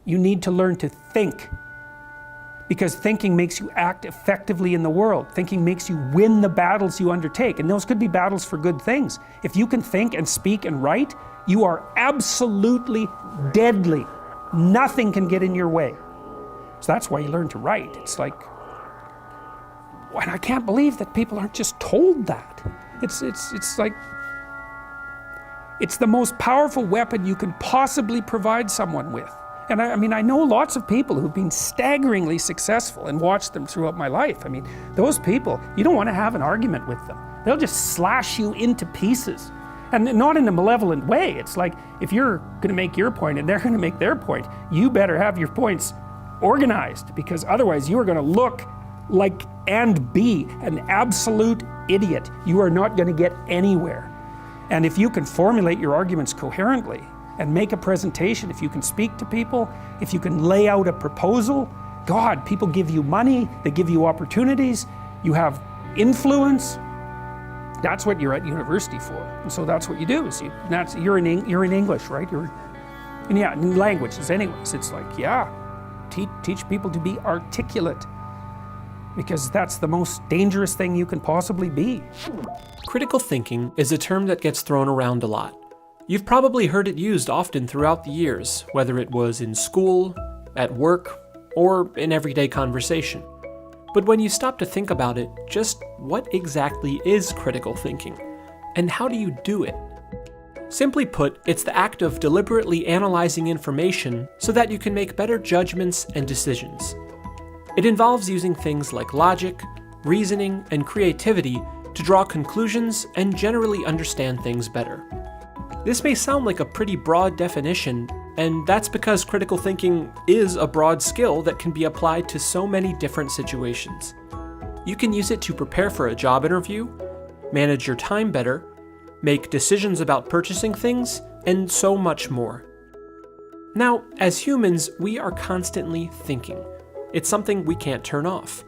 You need to learn to think. Because thinking makes you act effectively in the world. Thinking makes you win the battles you undertake. And those could be battles for good things. If you can think and speak and write, you are absolutely deadly. Nothing can get in your way. So that's why you learn to write. It's like, and I can't believe that people aren't just told that. It's like, it's the most powerful weapon you can possibly provide someone with. And I mean, I know lots of people who've been staggeringly successful and watched them throughout my life. I mean, those people, you don't want to have an argument with them. They'll just slash you into pieces. And not in a malevolent way. It's like, if you're going to make your point and they're going to make their point, you better have your points organized, because otherwise you are going to look like and be an absolute idiot. You are not going to get anywhere. And if you can formulate your arguments coherently and make a presentation, if you can speak to people, if you can lay out a proposal, God, people give you money, they give you opportunities, you have influence. That's what you're at university for. And so that's what you do. Is you're in English, right? In languages anyways. It's like, yeah, teach people to be articulate, because that's the most dangerous thing you can possibly be. Critical thinking is a term that gets thrown around a lot. You've probably heard it used often throughout the years, whether it was in school, at work, or in everyday conversation. But when you stop to think about it, just what exactly is critical thinking? And how do you do it? Simply put, it's the act of deliberately analyzing information so that you can make better judgments and decisions. It involves using things like logic, reasoning, and creativity to draw conclusions and generally understand things better. This may sound like a pretty broad definition, and that's because critical thinking is a broad skill that can be applied to so many different situations. You can use it to prepare for a job interview, manage your time better, make decisions about purchasing things, and so much more. Now, as humans, we are constantly thinking. It's something we can't turn off.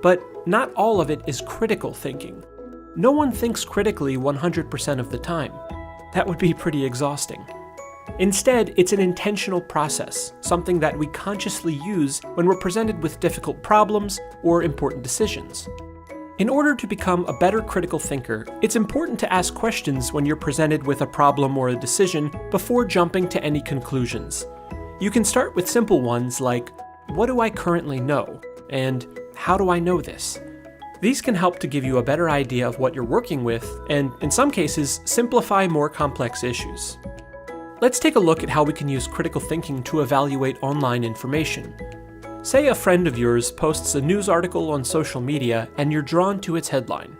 But not all of it is critical thinking. No one thinks critically 100% of the time. That would be pretty exhausting. Instead, it's an intentional process, something that we consciously use when we're presented with difficult problems or important decisions. In order to become a better critical thinker, it's important to ask questions when you're presented with a problem or a decision before jumping to any conclusions. You can start with simple ones like, what do I currently know? And how do I know this? These can help to give you a better idea of what you're working with, and in some cases, simplify more complex issues. Let's take a look at how we can use critical thinking to evaluate online information. Say a friend of yours posts a news article on social media and you're drawn to its headline.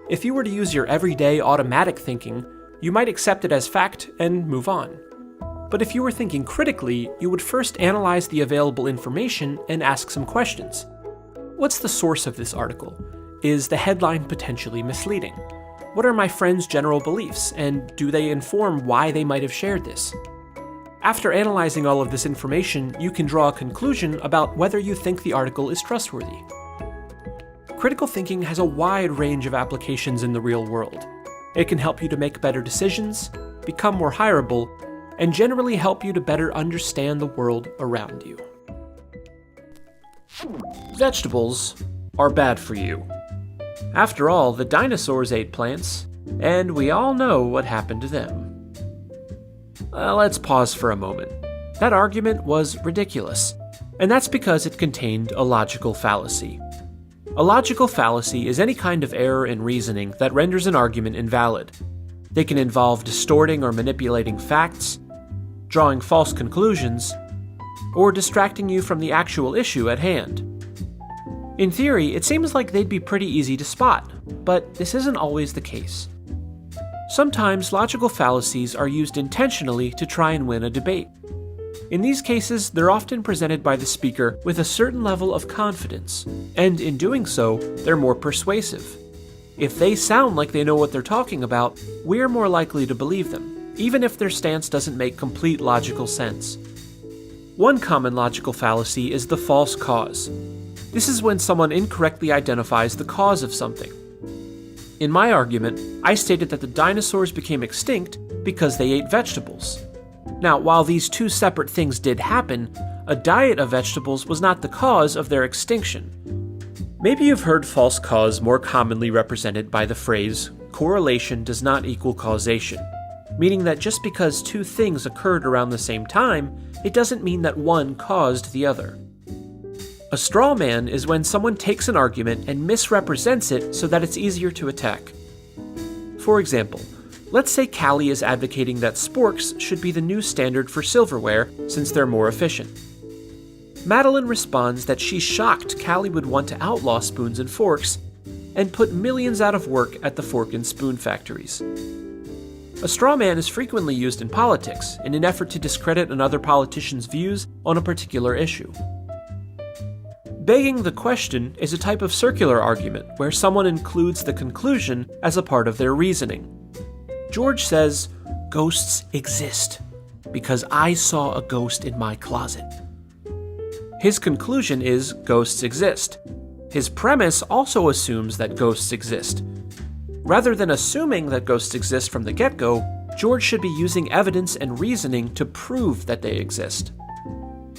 If you were to use your everyday automatic thinking, you might accept it as fact and move on. But if you were thinking critically, you would first analyze the available information and ask some questions. What's the source of this article? Is the headline potentially misleading? What are my friend's general beliefs, and do they inform why they might have shared this? After analyzing all of this information, you can draw a conclusion about whether you think the article is trustworthy. Critical thinking has a wide range of applications in the real world. It can help you to make better decisions, become more hireable, and generally help you to better understand the world around you. Vegetables are bad for you. After all, the dinosaurs ate plants, and we all know what happened to them. Let's pause for a moment. That argument was ridiculous, and that's because it contained a logical fallacy. A logical fallacy is any kind of error in reasoning that renders an argument invalid. They can involve distorting or manipulating facts, drawing false conclusions, or distracting you from the actual issue at hand. In theory, it seems like they'd be pretty easy to spot, but this isn't always the case. Sometimes logical fallacies are used intentionally to try and win a debate. In these cases, they're often presented by the speaker with a certain level of confidence, and in doing so, they're more persuasive. If they sound like they know what they're talking about, we're more likely to believe them, even if their stance doesn't make complete logical sense. One common logical fallacy is the false cause. This is when someone incorrectly identifies the cause of something. In my argument, I stated that the dinosaurs became extinct because they ate vegetables. Now, while these two separate things did happen, a diet of vegetables was not the cause of their extinction. Maybe you've heard false cause more commonly represented by the phrase, correlation does not equal causation, meaning that just because two things occurred around the same time, it doesn't mean that one caused the other. A straw man is when someone takes an argument and misrepresents it so that it's easier to attack. For example, let's say Callie is advocating that sporks should be the new standard for silverware since they're more efficient. Madeline responds that she's shocked Callie would want to outlaw spoons and forks and put millions out of work at the fork and spoon factories. A straw man is frequently used in politics in an effort to discredit another politician's views on a particular issue. Begging the question is a type of circular argument where someone includes the conclusion as a part of their reasoning. George says, "Ghosts exist because I saw a ghost in my closet." His conclusion is ghosts exist. His premise also assumes that ghosts exist. Rather than assuming that ghosts exist from the get-go, George should be using evidence and reasoning to prove that they exist.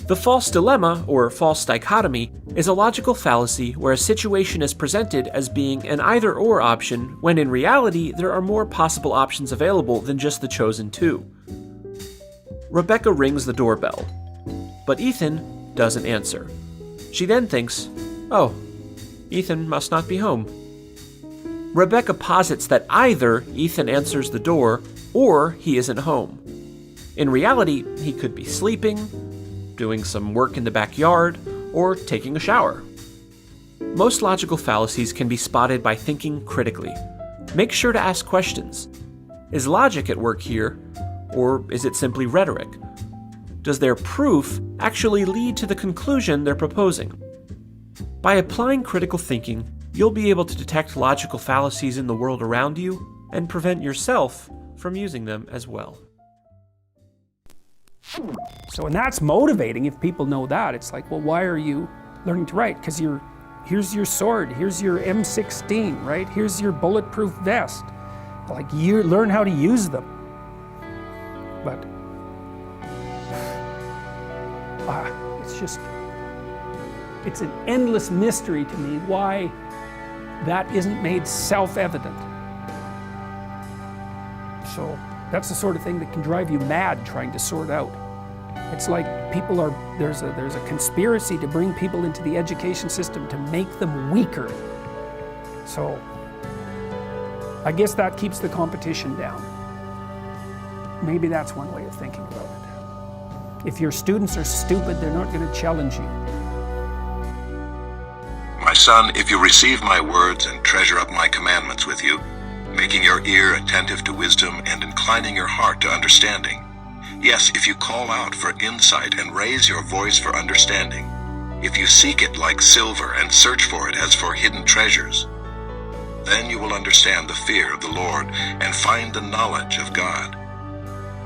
The false dilemma, or false dichotomy, is a logical fallacy where a situation is presented as being an either-or option when in reality there are more possible options available than just the chosen two. Rebecca rings the doorbell, but Ethan doesn't answer. She then thinks, "Oh, Ethan must not be home." Rebecca posits that either Ethan answers the door or he isn't home. In reality, he could be sleeping, doing some work in the backyard, or taking a shower. Most logical fallacies can be spotted by thinking critically. Make sure to ask questions. Is logic at work here, or is it simply rhetoric? Does their proof actually lead to the conclusion they're proposing? By applying critical thinking, you'll be able to detect logical fallacies in the world around you and prevent yourself from using them as well. So, and that's motivating if people know that. It's like, well, why are you learning to write? Because here's your sword, here's your M16, right? Here's your bulletproof vest. Like, you learn how to use them. But it's an endless mystery to me why that isn't made self-evident. So that's the sort of thing that can drive you mad trying to sort out. It's like there's a conspiracy to bring people into the education system to make them weaker. So I guess that keeps the competition down. Maybe that's one way of thinking about it. If your students are stupid, they're not going to challenge you. My son, if you receive my words and treasure up my commandments with you, making your ear attentive to wisdom and inclining your heart to understanding. Yes, if you call out for insight and raise your voice for understanding, if you seek it like silver and search for it as for hidden treasures, then you will understand the fear of the Lord and find the knowledge of God.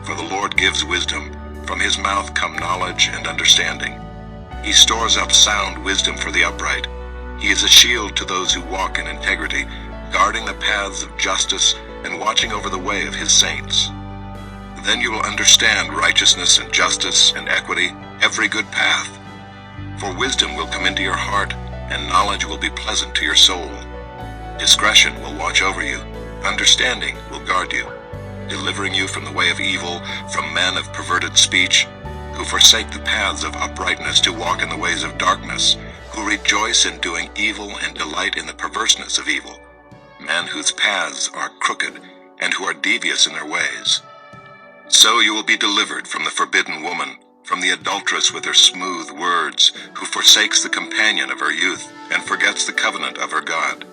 For the Lord gives wisdom, from his mouth come knowledge and understanding. He stores up sound wisdom for the upright. He is a shield to those who walk in integrity, guarding the paths of justice and watching over the way of his saints. Then you will understand righteousness and justice and equity, every good path. For wisdom will come into your heart, and knowledge will be pleasant to your soul. Discretion will watch over you, understanding will guard you, delivering you from the way of evil, from men of perverted speech, who forsake the paths of uprightness to walk in the ways of darkness, who rejoice in doing evil and delight in the perverseness of evil, men whose paths are crooked and who are devious in their ways. So you will be delivered from the forbidden woman, from the adulteress with her smooth words, who forsakes the companion of her youth and forgets the covenant of her God.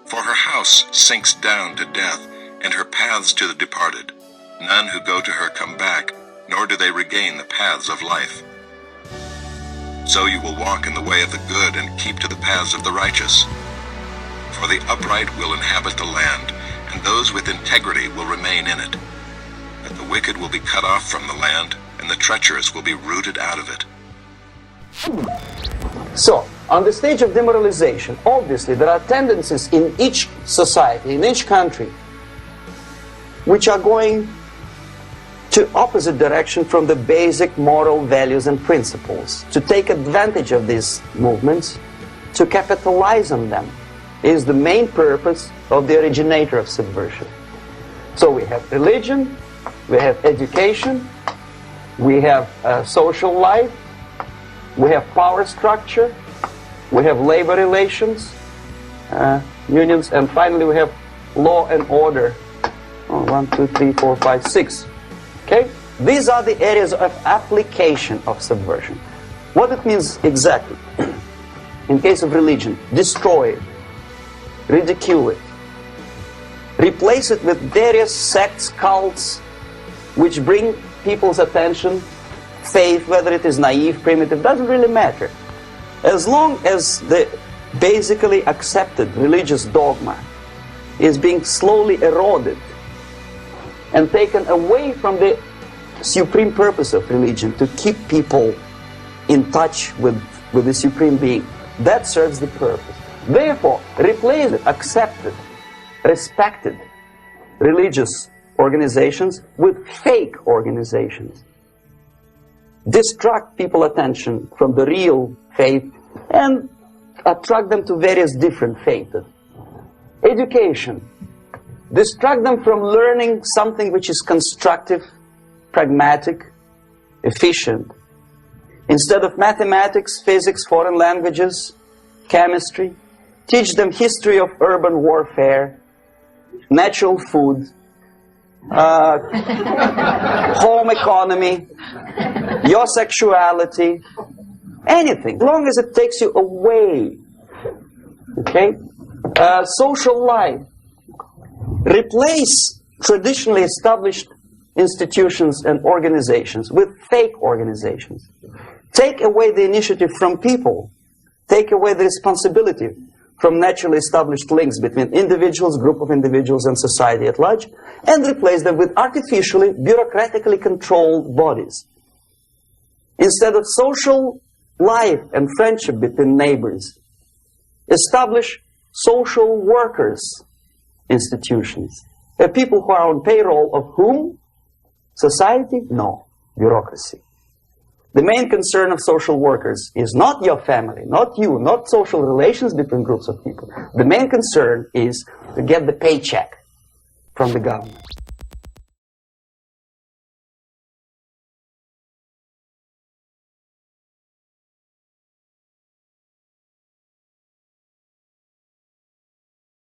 For her house sinks down to death, and her paths to the departed. None who go to her come back, nor do they regain the paths of life. So you will walk in the way of the good and keep to the paths of the righteous. For the upright will inhabit the land, and those with integrity will remain in it. But the wicked will be cut off from the land, and the treacherous will be rooted out of it. So, on the stage of demoralization, obviously there are tendencies in each society, in each country, which are going to opposite direction from the basic moral values and principles. To take advantage of these movements, to capitalize on them, is the main purpose of the originator of subversion. So we have religion, we have education, we have social life, we have power structure, we have labor relations, unions, and finally we have law and order. 1, 2, 3, 4, 5, 6. Okay? These are the areas of application of subversion. What it means exactly? In case of religion, destroy it, ridicule it, replace it with various sects, cults, which bring people's attention, faith, whether it is naive, primitive, doesn't really matter. As long as the basically accepted religious dogma is being slowly eroded and taken away from the supreme purpose of religion, to keep people in touch with the supreme being, that serves the purpose. Therefore, replace it, accepted, respected religious organizations with fake organizations. Distract people's attention from the real faith and attract them to various different faiths. Education. Distract them from learning something which is constructive, pragmatic, efficient. Instead of mathematics, physics, foreign languages, chemistry, teach them history of urban warfare, natural food, home economy, your sexuality, anything, as long as it takes you away. Okay? Social life. Replace traditionally established institutions and organizations with fake organizations. Take away the initiative from people. Take away the responsibility from naturally established links between individuals, group of individuals, and society at large, and replace them with artificially, bureaucratically controlled bodies. Instead of social life and friendship between neighbors, establish social workers institutions. People who are on payroll of whom? Society? No. Bureaucracy. The main concern of social workers is not your family, not you, not social relations between groups of people. The main concern is to get the paycheck from the government.